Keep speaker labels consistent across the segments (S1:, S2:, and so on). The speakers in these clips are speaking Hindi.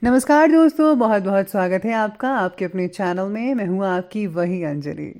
S1: नमस्कार दोस्तों, बहुत बहुत स्वागत है आपका आपके अपने चैनल में। मैं हूँ आपकी वही अंजलि।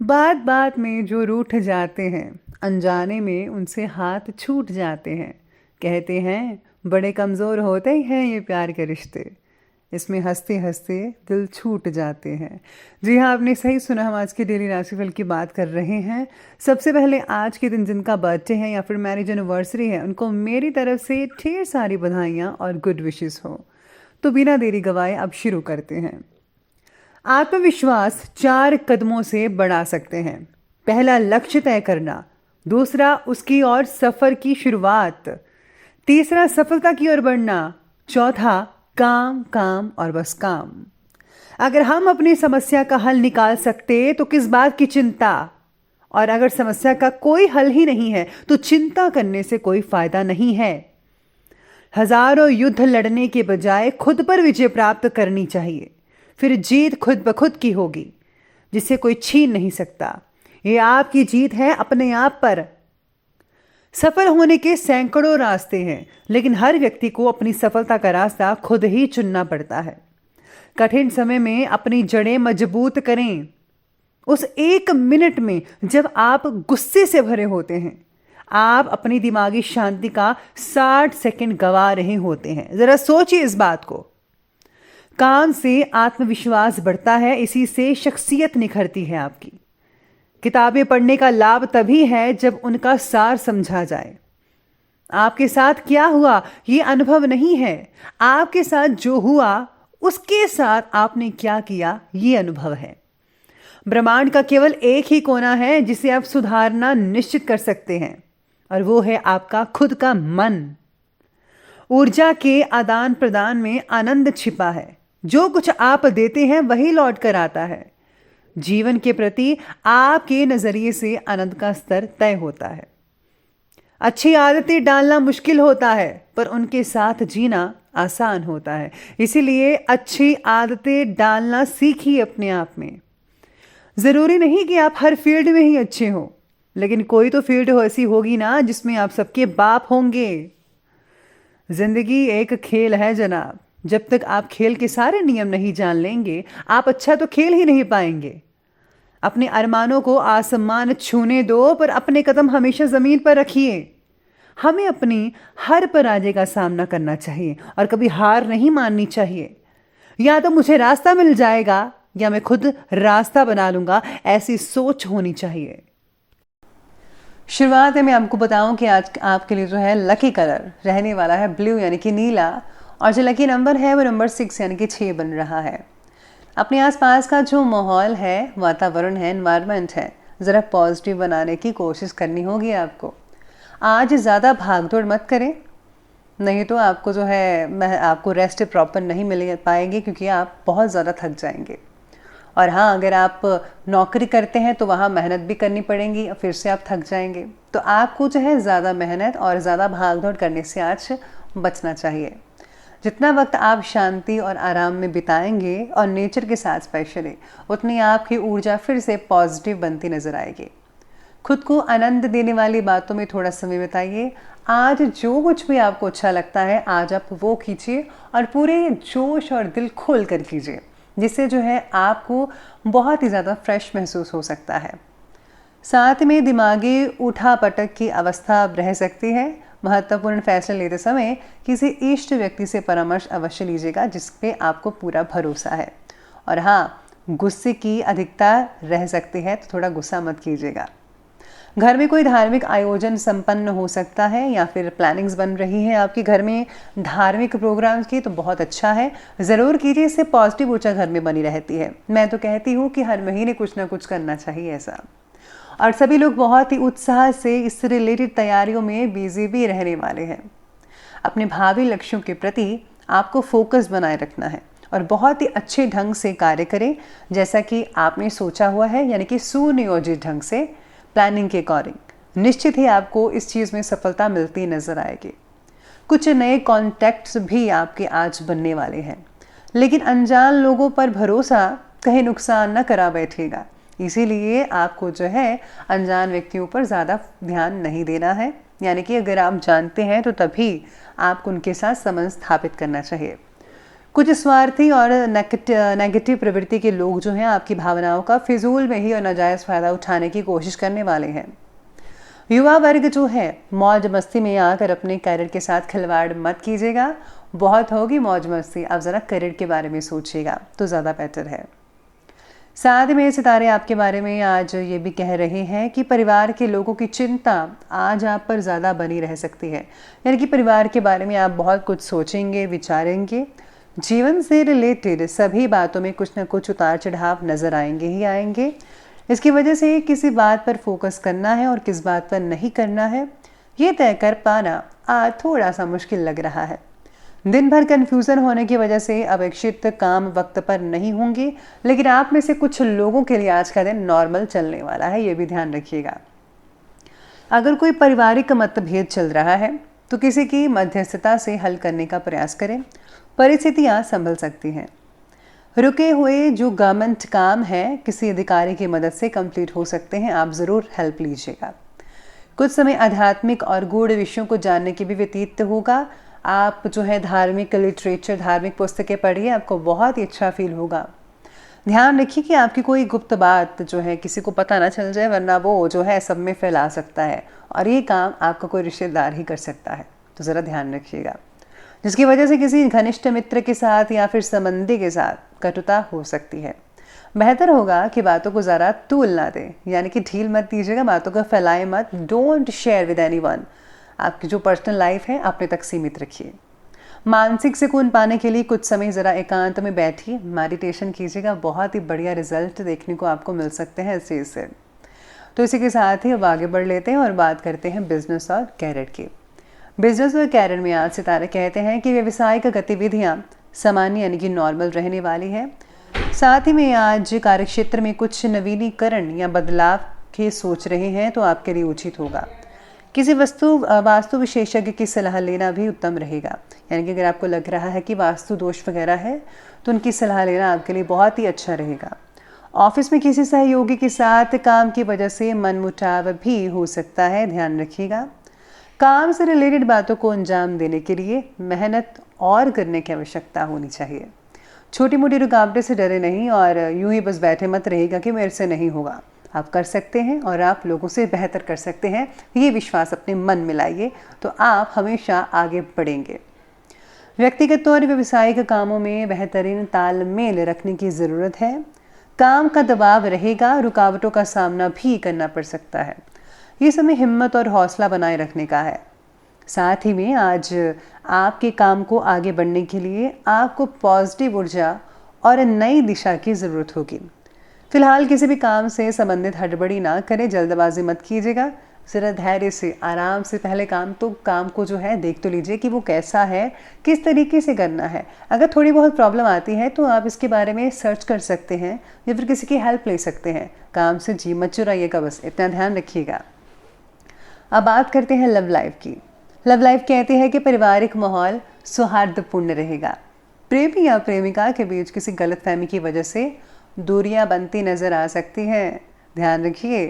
S1: बात बात में जो रूठ जाते हैं, अनजाने में उनसे हाथ छूट जाते हैं। कहते हैं बड़े कमज़ोर होते ही हैं ये प्यार के रिश्ते, इसमें हंसते हंसते दिल छूट जाते हैं। जी हाँ, आपने सही सुना। हम आज के डेली राशिफल की बात कर रहे हैं। सबसे पहले आज के दिन जिनका बर्थडे है या फिर मैरिज एनिवर्सरी है, उनको मेरी तरफ से ढेर सारी बधाइयाँ और गुड विशेस हो। तो बिना देरी गवाए अब शुरू करते हैं। आत्मविश्वास 4 कदमों से बढ़ा सकते हैं। पहला, लक्ष्य तय करना। दूसरा, उसकी ओर सफर की शुरुआत। तीसरा, सफलता की ओर बढ़ना। चौथा, काम काम और बस काम। अगर हम अपनी समस्या का हल निकाल सकते तो किस बात की चिंता। और अगर समस्या का कोई हल ही नहीं है तो चिंता करने से कोई फायदा नहीं है। हजारों युद्ध लड़ने के बजाय खुद पर विजय प्राप्त करनी चाहिए, फिर जीत खुद ब खुद की होगी, जिसे कोई छीन नहीं सकता। ये आपकी जीत है अपने आप पर। सफल होने के सैकड़ों रास्ते हैं, लेकिन हर व्यक्ति को अपनी सफलता का रास्ता खुद ही चुनना पड़ता है। कठिन समय में अपनी जड़ें मजबूत करें। उस 1 मिनट में जब आप गुस्से से भरे होते हैं, आप अपनी दिमागी शांति का 60 सेकंड गवा रहे होते हैं। जरा सोचिए इस बात को। काम से आत्मविश्वास बढ़ता है, इसी से शख्सियत निखरती है आपकी। किताबें पढ़ने का लाभ तभी है जब उनका सार समझा जाए। आपके साथ क्या हुआ ये अनुभव नहीं है, आपके साथ जो हुआ उसके साथ आपने क्या किया ये अनुभव है। ब्रह्मांड का केवल एक ही कोना है जिसे आप सुधारना निश्चित कर सकते हैं, और वो है आपका खुद का मन। ऊर्जा के आदान प्रदान में आनंद छिपा है। जो कुछ आप देते हैं वही लौट कर आता है। जीवन के प्रति आपके नजरिए से आनंद का स्तर तय होता है। अच्छी आदतें डालना मुश्किल होता है, पर उनके साथ जीना आसान होता है। इसीलिए अच्छी आदतें डालना सीखिए अपने आप में। जरूरी नहीं कि आप हर फील्ड में ही अच्छे हो, लेकिन कोई तो फील्ड ऐसी होगी ना जिसमें आप सबके बाप होंगे। जिंदगी एक खेल है जनाब। जब तक आप खेल के सारे नियम नहीं जान लेंगे, आप अच्छा तो खेल ही नहीं पाएंगे। अपने अरमानों को आसमान छूने दो, पर अपने कदम हमेशा जमीन पर रखिए। हमें अपनी हर पराजय का सामना करना चाहिए और कभी हार नहीं माननी चाहिए। या तो मुझे रास्ता मिल जाएगा या मैं खुद रास्ता बना लूंगा, ऐसी सोच होनी चाहिए। शुरुआत में मैं आपको बताऊं कि आज आपके लिए जो है लकी कलर रहने वाला है ब्लू यानी कि नीला, और जो लकी नंबर है वो नंबर 6 यानी कि 6 बन रहा है। अपने आसपास का जो माहौल है, वातावरण है, एनवायरनमेंट है, ज़रा पॉजिटिव बनाने की कोशिश करनी होगी आपको। आज ज़्यादा भागदौड़ मत करें, नहीं तो आपको जो है आपको रेस्ट प्रॉपर नहीं मिल पाएंगे, क्योंकि आप बहुत ज़्यादा थक जाएंगे। और हाँ, अगर आप नौकरी करते हैं तो वहाँ मेहनत भी करनी पड़ेगी और फिर से आप थक जाएंगे। तो आपको जो है ज़्यादा मेहनत और ज़्यादा भागदौड़ करने से आज बचना चाहिए। जितना वक्त आप शांति और आराम में बिताएंगे और नेचर के साथ स्पेशली, उतनी आपकी ऊर्जा फिर से पॉजिटिव बनती नजर आएगी। खुद को आनंद देने वाली बातों में थोड़ा समय बिताइए। आज जो कुछ भी आपको अच्छा लगता है आज आप वो कीजिए, और पूरे जोश और दिल खोल कर कीजिए, जिससे जो है आपको बहुत ही ज़्यादा फ्रेश महसूस हो सकता है। साथ में दिमागी उठा पटक की अवस्था अब रह सकती है। महत्वपूर्ण फैसले लेते समय किसी इष्ट व्यक्ति से परामर्श अवश्य लीजिएगा, जिस पे आपको पूरा भरोसा है। और हाँ, गुस्से की अधिकता रह सकती है, तो थोड़ा गुस्सा मत कीजिएगा। घर में कोई धार्मिक आयोजन संपन्न हो सकता है या फिर प्लानिंग्स बन रही है आपके घर में धार्मिक प्रोग्राम्स की, तो बहुत अच्छा है, ज़रूर कीजिए। इससे पॉजिटिव ऊर्जा घर में बनी रहती है। मैं तो कहती हूँ कि हर महीने कुछ ना कुछ करना चाहिए ऐसा। और सभी लोग बहुत ही उत्साह से इस रिलेटेड तैयारियों में बिजी भी रहने वाले हैं। अपने भावी लक्ष्यों के प्रति आपको फोकस बनाए रखना है और बहुत ही अच्छे ढंग से कार्य करें, जैसा कि आपने सोचा हुआ है, यानी कि सुनियोजित ढंग से, प्लानिंग के अकॉर्डिंग। निश्चित ही आपको इस चीज़ में सफलता मिलती नजर आएगी। कुछ नए कॉन्टैक्ट्स भी आपके आज बनने वाले हैं, लेकिन अनजान लोगों पर भरोसा कहीं नुकसान न करा बैठेगा। इसीलिए आपको जो है अनजान व्यक्तियों पर ज़्यादा ध्यान नहीं देना है, यानी कि अगर आप जानते हैं तो तभी आपको उनके साथ संबंध स्थापित करना चाहिए। कुछ स्वार्थी और नेगेटिव प्रवृत्ति के लोग जो हैं आपकी भावनाओं का फिजूल में ही और नाजायज़ फ़ायदा उठाने की कोशिश करने वाले हैं। युवा वर्ग जो है मौज मस्ती में आकर अपने करियर के साथ खिलवाड़ मत कीजिएगा। बहुत होगी मौज मस्ती, आप ज़रा करियर के बारे में सोचिएगा तो ज़्यादा बेटर है। साथ में सितारे आपके बारे में आज ये भी कह रहे हैं कि परिवार के लोगों की चिंता आज आप पर ज़्यादा बनी रह सकती है। यानी कि परिवार के बारे में आप बहुत कुछ सोचेंगे, विचारेंगे। जीवन से रिलेटेड सभी बातों में कुछ न कुछ उतार चढ़ाव नज़र आएंगे ही आएंगे। इसकी वजह से किसी बात पर फोकस करना है और किस बात पर नहीं करना है, ये तय कर पाना आज थोड़ा सा मुश्किल लग रहा है। दिन भर कन्फ्यूज़न होने की वजह से अपेक्षित काम वक्त पर नहीं होंगे, लेकिन आप में से कुछ लोगों के लिए आज का दिन नॉर्मल चलने वाला है, ये भी ध्यान रखिएगा। अगर कोई पारिवारिक मतभेद चल रहा है तो किसी की मध्यस्थता से हल करने का प्रयास करें, परिस्थितियाँ संभल सकती हैं। रुके हुए जो गवर्नमेंट काम है किसी अधिकारी की मदद से कंप्लीट हो सकते हैं, आप ज़रूर हेल्प लीजिएगा। कुछ समय आध्यात्मिक और गूढ़ विषयों को जानने की भी व्यतीत होगा। आप जो है धार्मिक लिटरेचर, धार्मिक पुस्तकें पढ़िए, आपको बहुत ही अच्छा फील होगा। ध्यान रखिए कि आपकी कोई गुप्त बात जो है किसी को पता ना चल जाए, वरना वो जो है सब में फैला सकता है और ये काम आपका कोई रिश्तेदार ही कर सकता है, तो ज़रा ध्यान रखिएगा। जिसकी वजह से किसी घनिष्ठ मित्र के साथ या फिर संबंधी के साथ कटुता हो सकती है। बेहतर होगा कि बातों को ज़रा तूल ना दें, यानी कि ढील मत दीजिएगा, बातों को फैलाएं मत। Don't share with anyone. आपकी जो पर्सनल लाइफ है अपने तक सीमित रखिए। मानसिक सुकून पाने के लिए कुछ समय ज़रा एकांत में बैठिए, मेडिटेशन कीजिएगा, बहुत ही बढ़िया रिजल्ट देखने को आपको मिल सकते हैं इस चीज़ से। तो इसी के साथ ही अब आगे बढ़ लेते हैं और बात करते हैं बिजनेस और कैरियर की। बिजनेस और कैरियर में आज सितारे कहते हैं कि व्यवसायिक गतिविधियाँ सामान्य यानी कि नॉर्मल रहने वाली है। साथ ही में आज कार्यक्षेत्र में कुछ नवीनीकरण या बदलाव के सोच रहे हैं तो आपके लिए उचित होगा। किसी वास्तु विशेषज्ञ की सलाह लेना भी उत्तम रहेगा। यानी कि अगर आपको लग रहा है कि वास्तु दोष वगैरह है तो उनकी सलाह लेना आपके लिए बहुत ही अच्छा रहेगा। ऑफिस में किसी सहयोगी के साथ काम की वजह से मनमुटाव भी हो सकता है, ध्यान रखिएगा। काम से रिलेटेड बातों को अंजाम देने के लिए मेहनत और करने की आवश्यकता होनी चाहिए। छोटी मोटी रुकावटें से डरे नहीं और यूं ही बस बैठे मत रहेगा कि मेरे से नहीं होगा। आप कर सकते हैं और आप लोगों से बेहतर कर सकते हैं, ये विश्वास अपने मन में लाइए तो आप हमेशा आगे बढ़ेंगे। व्यक्तिगत और व्यावसायिक कामों में बेहतरीन तालमेल रखने की ज़रूरत है। काम का दबाव रहेगा, रुकावटों का सामना भी करना पड़ सकता है। ये समय हिम्मत और हौसला बनाए रखने का है। साथ ही में आज आपके काम को आगे बढ़ने के लिए आपको पॉजिटिव ऊर्जा और नई दिशा की ज़रूरत होगी। फिलहाल किसी भी काम से संबंधित हड़बड़ी ना करें, जल्दबाजी मत कीजिएगा। ज़रा धैर्य से आराम से पहले काम को जो है देख तो लीजिए कि वो कैसा है, किस तरीके से करना है। अगर थोड़ी बहुत प्रॉब्लम आती है तो आप इसके बारे में सर्च कर सकते हैं या फिर किसी की हेल्प ले सकते हैं। काम से जी मत चुराइएगा, बस इतना ध्यान रखिएगा। अब बात करते हैं लव लाइफ की। लव लाइफ कहते हैं कि पारिवारिक माहौल सौहार्दपूर्ण रहेगा। प्रेमी या प्रेमिका के बीच किसी गलतफहमी की वजह से दूरियां बनती नजर आ सकती हैं, ध्यान रखिए।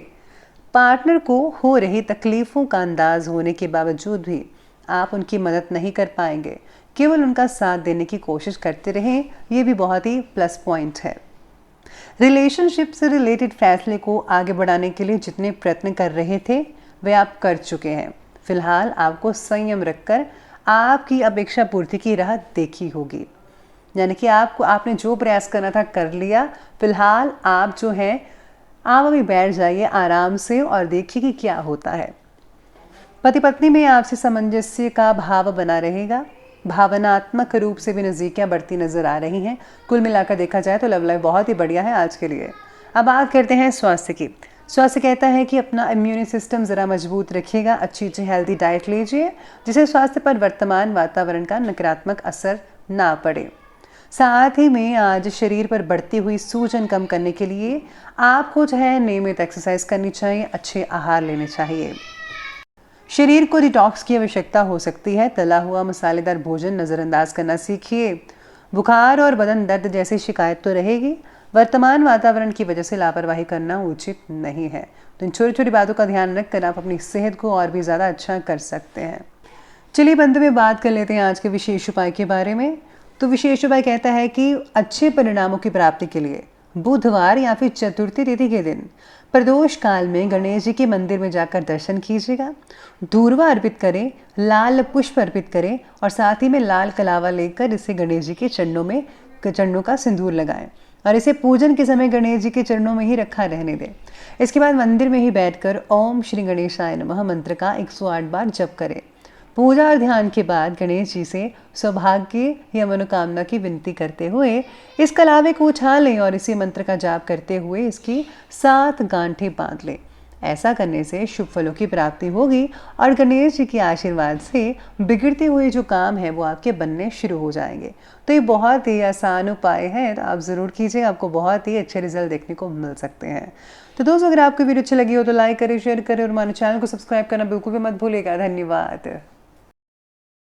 S1: पार्टनर को हो रही तकलीफ़ों का अंदाज होने के बावजूद भी आप उनकी मदद नहीं कर पाएंगे, केवल उनका साथ देने की कोशिश करते रहें, ये भी बहुत ही प्लस पॉइंट है। रिलेशनशिप से रिलेटेड फैसले को आगे बढ़ाने के लिए जितने प्रयत्न कर रहे थे वे आप कर चुके हैं। फिलहाल आपको संयम रखकर आपकी अपेक्षा पूर्ति की राह देखी होगी। यानी कि आपने जो प्रयास करना था कर लिया। फिलहाल आप जो हैं आप अभी बैठ जाइए आराम से और देखिए कि क्या होता है। पति पत्नी में आपसे सामंजस्य का भाव बना रहेगा। भावनात्मक रूप से भी नज़दीकियाँ बढ़ती नजर आ रही हैं। कुल मिलाकर देखा जाए तो लव लाइफ बहुत ही बढ़िया है आज के लिए। अब बात करते हैं स्वास्थ्य की। स्वास्थ्य कहता है कि अपना इम्यून सिस्टम ज़रा मजबूत रखिएगा, अच्छी हेल्दी डाइट लीजिए जिससे स्वास्थ्य पर वर्तमान वातावरण का नकारात्मक असर ना पड़े। साथ ही में आज शरीर पर बढ़ती हुई सूजन कम करने के लिए आपको जो है नियमित एक्सरसाइज करनी चाहिए, अच्छे आहार लेने चाहिए। शरीर को डिटॉक्स की आवश्यकता हो सकती है। तला हुआ मसालेदार भोजन नज़रअंदाज करना सीखिए। बुखार और बदन दर्द जैसी शिकायत तो रहेगी। वर्तमान वातावरण की वजह से लापरवाही करना उचित नहीं है, तो इन छोटी छोटी बातों का ध्यान रखकर आप अपनी सेहत को और भी ज़्यादा अच्छा कर सकते हैं। चलिए बंधु में बात कर लेते हैं आज के विशेष उपाय के बारे में। तो विशेष उपाय कहता है कि अच्छे परिणामों की प्राप्ति के लिए बुधवार या फिर चतुर्थी तिथि के दिन प्रदोष काल में गणेश जी के मंदिर में जाकर दर्शन कीजिएगा, धूर्वा अर्पित करें, लाल पुष्प अर्पित करें और साथ ही में लाल कलावा लेकर इसे गणेश जी के चरणों का सिंदूर लगाएं और इसे पूजन के समय गणेश जी के चरणों में ही रखा रहने दें। इसके बाद मंदिर में ही बैठकर ओम श्री गणेशाय नमः मंत्र का 108 बार जप करें। पूजा और ध्यान के बाद गणेश जी से सौभाग्य या मनोकामना की विनती करते हुए इस कलावे को उछालें और इसी मंत्र का जाप करते हुए इसकी 7 गांठें बांध लें। ऐसा करने से शुभ फलों की प्राप्ति होगी और गणेश जी के आशीर्वाद से बिगड़ते हुए जो काम है वो आपके बनने शुरू हो जाएंगे। तो ये बहुत ही आसान उपाय है, तो आप ज़रूर कीजिए, आपको बहुत ही अच्छे रिजल्ट देखने को मिल सकते हैं। तो दोस्तों, अगर आपको वीडियो अच्छी लगी हो तो लाइक करें, शेयर करें और हमारे चैनल को सब्सक्राइब करना बिल्कुल भी मत भूलिएगा। धन्यवाद।